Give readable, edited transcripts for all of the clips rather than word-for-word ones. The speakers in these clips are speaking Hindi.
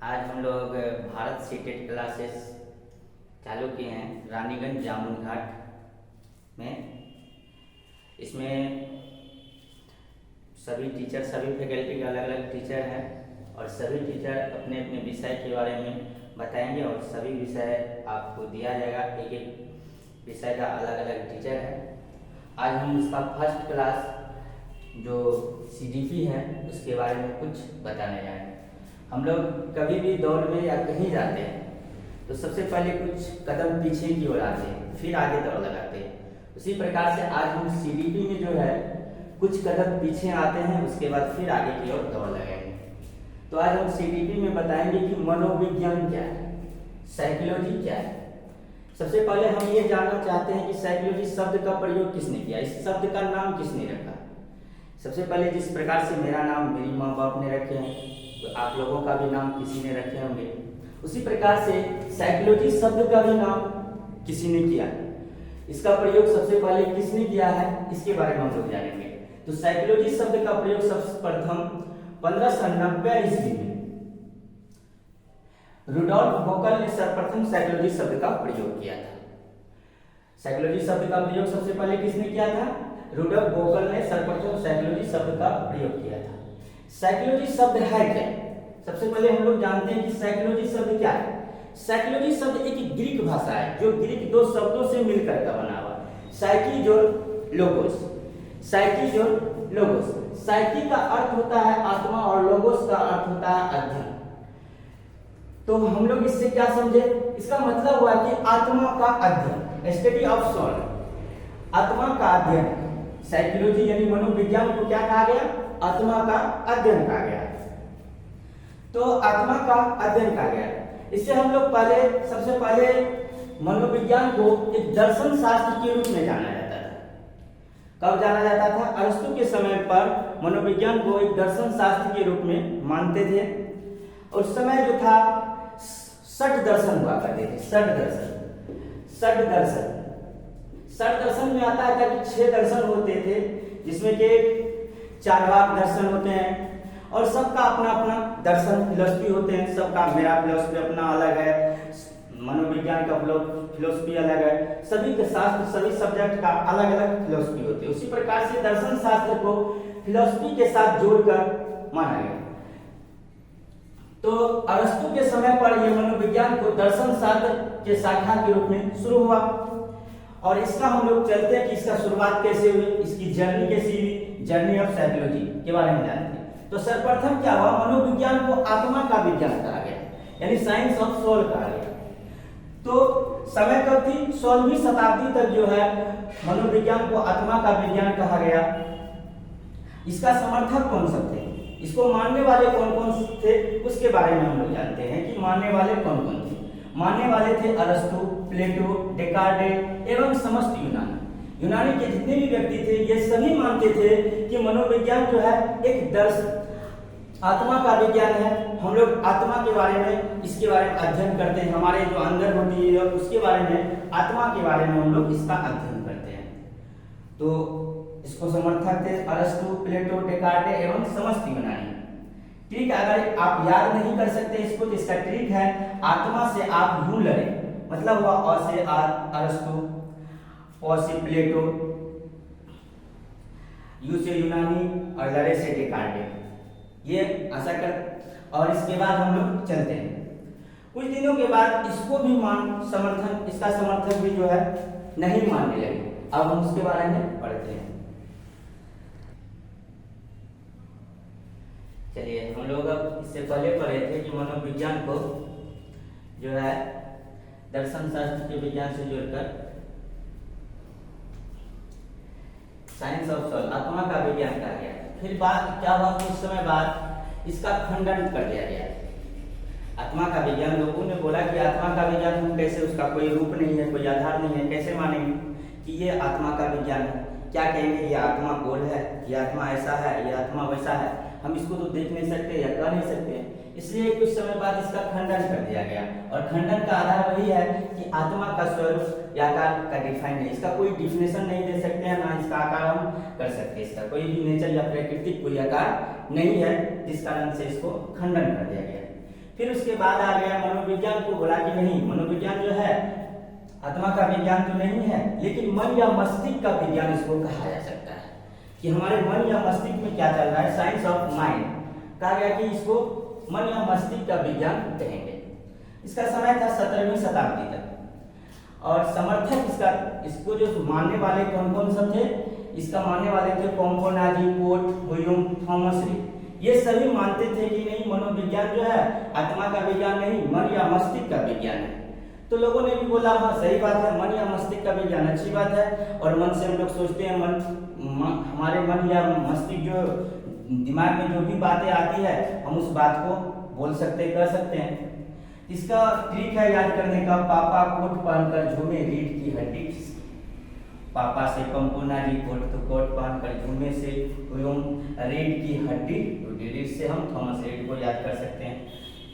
आज हम लोग भारत सीटेट क्लासेस चालू किए हैं रानीगंज जामुन घाट में। इसमें सभी टीचर, सभी फैकल्टी के अलग अलग टीचर हैं और सभी टीचर अपने अपने विषय के बारे में बताएंगे और सभी विषय आपको दिया जाएगा। एक एक विषय का अलग अलग टीचर है। आज हम इसका फर्स्ट क्लास जो CDP है उसके बारे में कुछ बताने जाएंगे। हम लोग कभी भी दौड़ में या कहीं जाते हैं तो सबसे पहले कुछ कदम पीछे की ओर आते हैं, फिर आगे दौड़ लगाते हैं। उसी प्रकार से आज हम CDP में जो है कुछ कदम पीछे आते हैं, उसके बाद फिर आगे की ओर दौड़ लगाएंगे। तो आज हम CDP में बताएंगे कि मनोविज्ञान क्या है, साइकोलॉजी क्या है। सबसे पहले हम ये जानना चाहते हैं कि साइकोलॉजी शब्द का प्रयोग किसने किया, इस शब्द का नाम किसने रखा। सबसे पहले जिस प्रकार से मेरा नाम मेरी माँ बाप ने रखे हैं, तो आप लोगों का भी नाम किसी ने रखे होंगे। उसी प्रकार से साइकोलॉजी शब्द का भी नाम किसी ने किया। इसका प्रयोग सबसे पहले किसने किया है, इसके बारे में हम लोग जानेंगे। तो साइकोलॉजी शब्द का प्रयोग सर्वप्रथम 1590 ईस्वी में रुडोल्फ वोकल ने सर्वप्रथम साइकोलॉजी शब्द का प्रयोग किया था। साइकोलॉजी शब्द का प्रयोग सबसे पहले किसने किया था? रुडोल्फ वोकल ने सर्वप्रथम साइकोलॉजी शब्द का प्रयोग किया था। साइकोलॉजी शब्द है क्या? सबसे पहले हम लोग जानते हैं कि साइकोलॉजी शब्द क्या है। साइकोलॉजी शब्द एक ग्रीक भाषा है जो ग्रीक दो शब्दों से मिलकर का बना हुआ। साइकी जो लोगोस, साइकी जो लोगोस, साइकी का अर्थ होता है आत्मा और लोगोस का अर्थ होता है अध्ययन। तो हम लोग इससे क्या समझे? इसका मतलब हुआ कि आत्मा का अध्ययन, स्टडी ऑफ सोल, आत्मा का अध्ययन। साइकोलॉजी यानी मनोविज्ञान को क्या कहा गया? आत्मा का अध्ययन कहा गया। तो आत्मा का अध्ययन कहा गया। इससे हम लोग सबसे पहले मनोविज्ञान को एक दर्शन शास्त्र के रूप में जाना जाता था। कब जाना जाता था? अरस्तु के समय पर मनोविज्ञान को एक दर्शन शास्त्र के रूप में मानते थे। उस समय जो था षट दर्शन हुआ करते थे। षट दर्शन में आता है कि 6 दर्शन होते थे, जिसमें के चार्वाक दर्शन होते हैं और सबका अपना अपना दर्शन फिलोसफी होते हैं। सबका, मेरा फिलोसफी अपना अलग है, मनोविज्ञान का फिलोसफी अलग है। सभी के शास्त्र, सभी सब्जेक्ट का अलग अलग फिलोसफी होती है। उसी प्रकार से दर्शन शास्त्र को फिलोसफी के साथ जोड़कर माना गया। तो अरस्तु के समय पर यह मनोविज्ञान को दर्शन शास्त्र के शाखा के रूप में शुरू हुआ। और इसका हम लोग चलते हैं कि इसका शुरुआत कैसे हुई, इसकी जर्नी कैसी हुई, जर्नी ऑफ साइकोलॉजी के बारे में जानते हैं। तो सर्वप्रथम क्या हुआ? मनोविज्ञान को आत्मा का विज्ञान कहा गया, यानी साइंस ऑफ सोल कहा गया। तो समय कब थी? 16वीं शताब्दी तक जो है मनोविज्ञान को आत्मा का विज्ञान कहा गया। इसका समर्थक कौन सब थे, इसको मानने वाले कौन कौन थे, उसके बारे में हम लोग जानते हैं कि मानने वाले कौन कौन थे। मानने वाले थे अरस्तु, प्लेटो, डेकार्टेस एवं समस्त यूनानी के जितने भी व्यक्ति थे, ये सभी मानते थे कि मनोविज्ञान जो है एक आत्मा का विज्ञान है। हम लोग आत्मा के बारे में, इसके बारे में अध्ययन करते हैं। हमारे जो अंदर होती है उसके बारे में, आत्मा के बारे में हम लोग इसका अध्ययन करते हैं। तो इसको समर्थक थे अरस्तु, प्लेटो, डेकार्टेस एवं समस्त यूनानी। ट्रिक अगर आप याद नहीं कर सकते इसको, तो इसका ट्रिक है आत्मा से आप यूं लड़े, मतलब हुआ अ से अरस्तु, ओ से प्लेटो, यू से यूनानी और लड़े से डेकार्टेस। ये आशा कर, और इसके बाद हम लोग चलते हैं। कुछ दिनों के बाद इसको भी इसका समर्थक भी जो है नहीं मानने लगे। अब हम उसके बारे में पढ़ते हैं। चलिए, हम लोग अब इससे पहले पढ़े थे कि मनोविज्ञान को जो है दर्शन शास्त्र के विज्ञान से जोड़कर साइंस ऑफ सोल, आत्मा का विज्ञान कहा गया। फिर बात क्या हुआ? कुछ समय बाद इसका खंडन कर दिया गया। आत्मा का विज्ञान, लोगों ने बोला कि आत्मा का विज्ञान हम कैसे, उसका कोई रूप नहीं है, कोई आधार नहीं है, कैसे मानेंगे कि ये आत्मा का विज्ञान है? क्या कहेंगे? ये आत्मा गोल है, ये आत्मा ऐसा है, ये आत्मा वैसा है, हम इसको तो देख नहीं सकते या कह नहीं सकते। इसलिए कुछ समय बाद इसका खंडन कर दिया गया। और खंडन का आधार वही है कि आत्मा का स्वरूप या आकार का डिफाइन नहीं, इसका कोई डिफिनेशन नहीं दे सकते हैं, ना इसका आकार हम कर सकते हैं। इसका कोई भी नेचर या प्राकृतिक कोई आकार नहीं है, जिस कारण से इसको खंडन कर दिया गया। फिर उसके बाद आ गया मनोविज्ञान को बोला कि नहीं, मनोविज्ञान जो है आत्मा का विज्ञान तो नहीं है, लेकिन मन या मस्तिष्क का विज्ञान इसको कहा जा सकता है कि हमारे मन या मस्तिष्क में क्या चल रहा है, साइंस ऑफ माइंड कहा गया कि इसको मन या मस्तिष्क का विज्ञान कहेंगे। इसका समय था 17वीं शताब्दी तक और समर्थक इसको जो मानने वाले कौन कौन सब थे, इसका मानने वाले थे पोम्पोनाजी, कोट, हुयूम, थॉमस रे। ये सभी मानते थे कि नहीं, मनोविज्ञान जो है आत्मा का विज्ञान नहीं, मन या मस्तिष्क का विज्ञान है। तो लोगों ने भी बोला हाँ सही बात है, मन या मस्तिष्क का विज्ञान अच्छी बात है। और मन से हम लोग सोचते हैं, हमारे मन या मस्तिष्क जो दिमाग में जो भी बातें आती है हम उस बात को बोल सकते, कर सकते हैं। इसका ट्रिक है याद करने का, पापा कोट पहनकर झूमे रीढ़ की हड्डी खिसकी। पापा से पोम्पोनाजी, कोट तो कोट पहनकर झूमे से हुयूम रीढ़ की हड्डी, रीढ़ से हम थॉमस रीड को याद कर सकते हैं।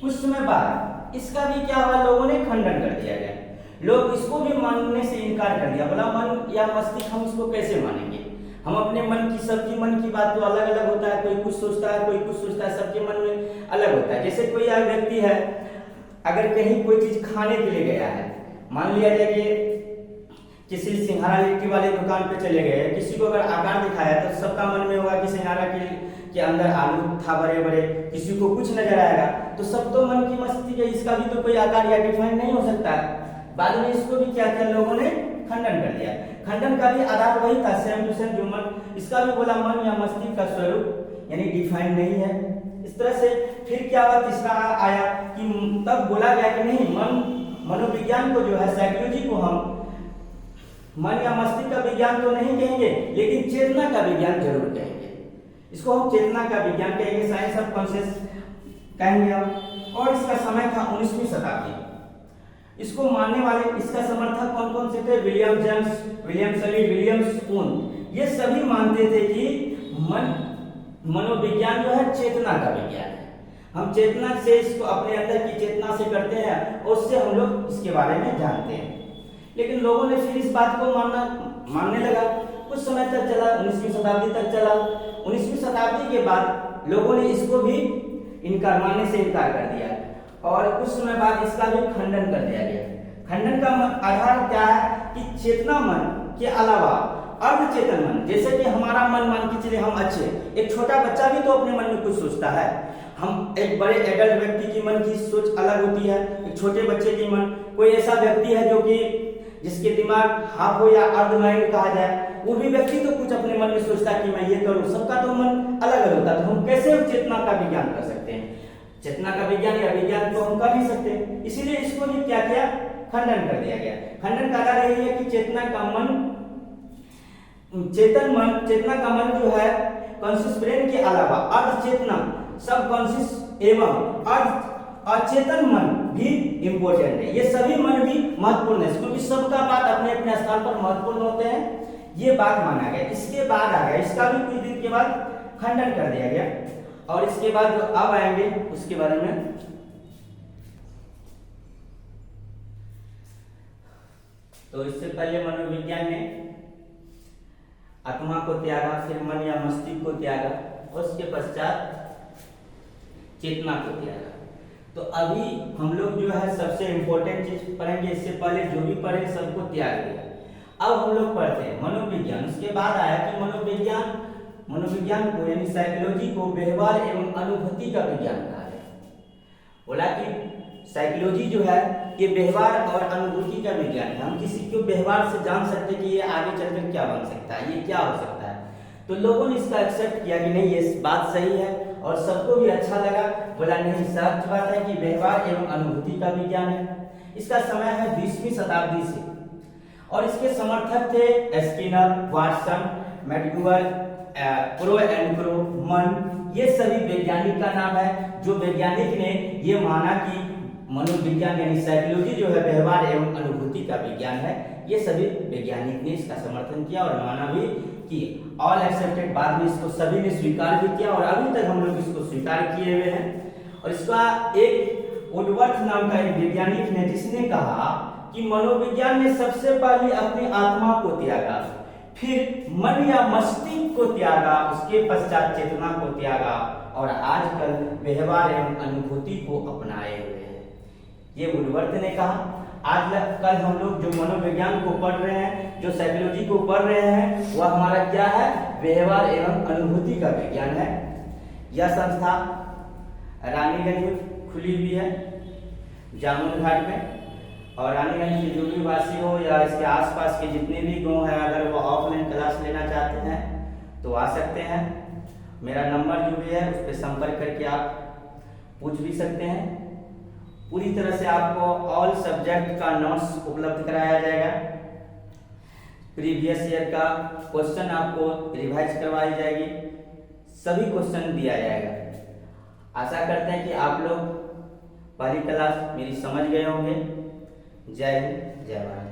कुछ समय बाद इसका भी क्या हुआ, लोगों ने खंडन कर दिया गया। लोग इसको भी मानने से इनकार कर दिया, बोला मन या मस्तिष्क हम इसको कैसे मानेंगे, हम अपने मन की, सबकी मन की बात तो अलग अलग होता है, कोई कुछ सोचता है, कोई कुछ सोचता है, सबके मन में अलग होता है। जैसे कोई व्यक्ति है, अगर कहीं कोई चीज खाने के लिए गया है, मान लिया जाए कि किसी सिंघाड़ा लिट्टी वाले दुकान पे चले गए, किसी को अगर आकार दिखाया तो सबका मन में होगा कि सिंघाड़ा के अंदर आलू था बड़े बड़े, किसी को कुछ नजर आएगा, तो सब तो मन की मस्ती है, इसका भी तो कोई आकार या डिफाइन नहीं हो सकता है। बाद में इसको भी क्या किया, लोगों ने खंडन कर दिया। खंडन का भी आधार वही था, सेम टू सेम जो मन, इसका भी बोला मन या मस्तिष्क का स्वरूप यानी डिफाइन नहीं है। इस तरह से फिर क्या हुआ, तीसरा आया कि तब बोला गया कि नहीं, मनोविज्ञान को जो है, साइकोलॉजी को हम मन या मस्तिष्क का विज्ञान तो नहीं कहेंगे, लेकिन चेतना का विज्ञान जरूर कहेंगे। इसको हम चेतना का विज्ञान कहेंगे, साइंस ऑफ कॉन्शियस कहेंगे हम। और इसका समय था 19वीं शताब्दी। इसको मानने वाले, इसका समर्थक कौन कौन से थे, विलियम जेम्स, विलियम सली, विलियम स्पून, ये सभी मानते थे कि मनोविज्ञान जो है चेतना का विज्ञान है। हम चेतना से इसको अपने अंदर की चेतना से करते हैं और उससे हम लोग इसके बारे में जानते हैं। लेकिन लोगों ने फिर इस बात को मानने लगा। कुछ समय तक चला, 19वीं शताब्दी तक चला। 19वीं शताब्दी के बाद लोगों ने इसको भी मानने से इनकार कर दिया और कुछ समय बाद इसका भी खंडन कर दिया गया। खंडन का आधार क्या है कि चेतना मन के अलावा अर्धचेतन मन, जैसे कि हमारा मन मान के चले हम अच्छे, एक छोटा बच्चा भी तो अपने मन में कुछ सोचता है। हम एक बड़े एडल्ट व्यक्ति की मन की सोच अलग होती है, एक छोटे बच्चे की मन। कोई ऐसा व्यक्ति है जो कि जिसके दिमाग हाफ हो या अर्ध माइंड कहा जाए, वो भी व्यक्ति तो कुछ अपने मन में सोचता है कि मैं ये करूं। सबका तो मन अलग अलग होता है, तो हम कैसे चेतना का विज्ञान कर सकते हैं? चेतना का विज्ञान या विज्ञान तो हम कर नहीं सकते। इसीलिए इसको भी क्या किया, खंडन कर दिया गया। खंडन का आधार यही है कि चेतना का मन जो है कॉन्शियस ब्रेन के अलावा अर्धचेतना, सब कॉन्शियस एवं अचेतन मन भी इंपॉर्टेंट है। ये सभी मन भी महत्वपूर्ण है, क्योंकि सबका बात अपने अपने स्थान पर महत्वपूर्ण होते हैं। ये बात माना गया। इसके बाद आ गया, इसका भी कुछ दिन के बाद खंडन कर दिया गया। और इसके बाद जो अब आएंगे उसके बारे में, तो इससे पहले मनोविज्ञान ने आत्मा को त्यागा, फिर मन या मस्तिष्क को त्यागा और उसके पश्चात चेतना को त्यागा। तो अभी हम लोग जो है सबसे इंपॉर्टेंट चीज पढ़ेंगे। इससे पहले जो भी पढ़े सबको त्याग दिया। अब हम लोग पढ़ते हैं मनोविज्ञान। उसके बाद आया कि मनोविज्ञान को यानी साइकोलॉजी को व्यवहार एवं अनुभूति का विज्ञान कहा है। बोला कि साइकोलॉजी जो है ये व्यवहार और अनुभूति का विज्ञान है। हम किसी को व्यवहार से जान सकते हैं कि ये आगे चलकर क्या बन सकता है, ये क्या हो सकता है। तो लोगों ने इसका एक्सेप्ट किया कि नहीं, ये बात सही है और सबको भी अच्छा लगा। बोला नहीं, सच बात है कि व्यवहार एवं अनुभूति का विज्ञान है। इसका समय है 20वीं शताब्दी से और इसके समर्थक थे Skinner, Watson, McGuire, pro and Crow, मन। ये सभी वैज्ञानिक का नाम है जो वैज्ञानिक ने ये माना कि मनोविज्ञान यानी साइकोलॉजी जो है व्यवहार एवं अनुभूति का विज्ञान है। ये सभी वैज्ञानिक ने इसका समर्थन किया और माना भी कि ऑल एक्सेप्टेड। बाद में इसको सभी ने स्वीकार भी किया और अभी तक हम लोग इसको स्वीकार किए हुए हैं। और इसका एक वुडवर्थ नाम का एक वैज्ञानिक ने जिसने कहा कि मनोविज्ञान ने सबसे पहले अपनी आत्मा को त्यागा, फिर मन या मस्तिष्क को त्यागा, उसके पश्चात चेतना को त्यागा और आजकल व्यवहार एवं अनुभूति को अपनाए हुए हैं। ये वुडवर्थ ने कहा। आज कल हम लोग जो मनोविज्ञान को पढ़ रहे हैं, जो साइकोलॉजी को पढ़ रहे हैं, वह हमारा क्या है? व्यवहार एवं अनुभूति का विज्ञान है। यह संस्था रानीगंज में खुली हुई है, जामुन घाट में। और रानीगंज के जो भी वासी हो या इसके आसपास के जितने भी गांव हैं, अगर वो ऑफलाइन क्लास लेना चाहते हैं तो आ सकते हैं। मेरा नंबर जो भी है उस पर संपर्क करके आप पूछ भी सकते हैं। पूरी तरह से आपको ऑल सब्जेक्ट का नोट्स उपलब्ध कराया जाएगा। प्रीवियस ईयर का क्वेश्चन आपको रिवाइज करवाई जाएगी, सभी क्वेश्चन दिया जाएगा। आशा करते हैं कि आप लोग पहली क्लास मेरी समझ गए होंगे। जय हिंद, जय भारत।